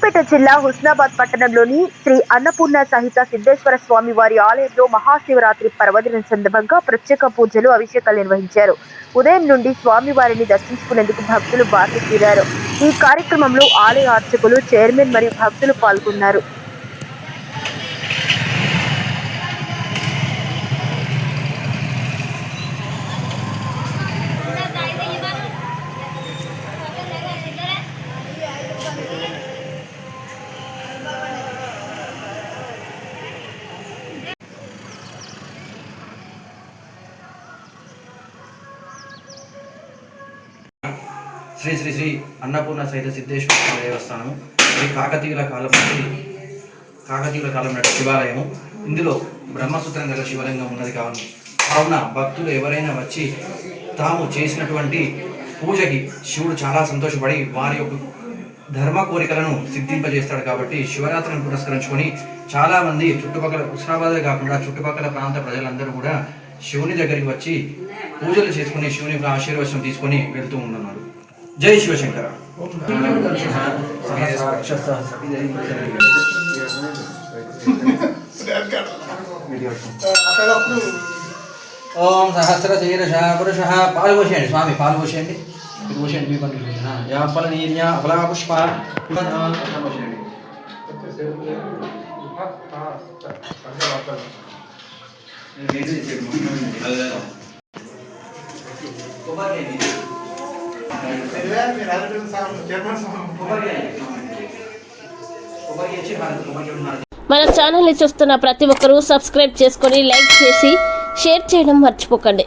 సిద్దిపేట జిల్లా హుస్నాబాద్ పట్టణంలోని శ్రీ అన్నపూర్ణ సహిత సిద్ధేశ్వర స్వామి వారి ఆలయంలో మహాశివరాత్రి పర్వదినం సందర్భంగా ప్రత్యేక పూజలు అభిషేకాలు నిర్వహించారు. ఉదయం నుండి స్వామివారిని దర్శించుకునేందుకు భక్తులు బారులు తీరారు. ఈ కార్యక్రమంలో ఆలయ అర్చకులు, చైర్మన్ మరియు భక్తులు పాల్గొన్నారు. శ్రీ శ్రీ శ్రీ అన్నపూర్ణ సహిత సిద్ధేశ్వర స్వామి దేవస్థానము. ఇది కాకతీయుల కాలం నాటి శివాలయము. ఇందులో బ్రహ్మసూత్రం గల శివలింగం ఉన్నది కావున భక్తులు ఎవరైనా వచ్చి తాము చేసినటువంటి పూజకి శివుడు చాలా సంతోషపడి వారి యొక్క ధర్మ కోరికలను సిద్ధింపజేస్తాడు. కాబట్టి శివరాత్రిని పురస్కరించుకొని చాలామంది చుట్టుపక్కల హుస్నాబాదే కాకుండా చుట్టుపక్కల ప్రాంత ప్రజలందరూ కూడా శివుని దగ్గరికి వచ్చి పూజలు చేసుకుని శివుని ఆశీర్వచనం తీసుకొని వెళ్తూ ఉన్నారు. జై శివశంకర. ఓం సహస్రశీర్ష పురుష. పాలు పోసేయండి స్వామి, పాలు పోసేయండి. పోసేయండి ఫల నీర్య ఫలాపుష్ప పోసేయండి. మన ఛానల్ని చూస్తున్న ప్రతి ఒక్కరూ సబ్స్క్రైబ్ చేసుకొని లైక్ చేసి షేర్ చేయడం మర్చిపోకండి.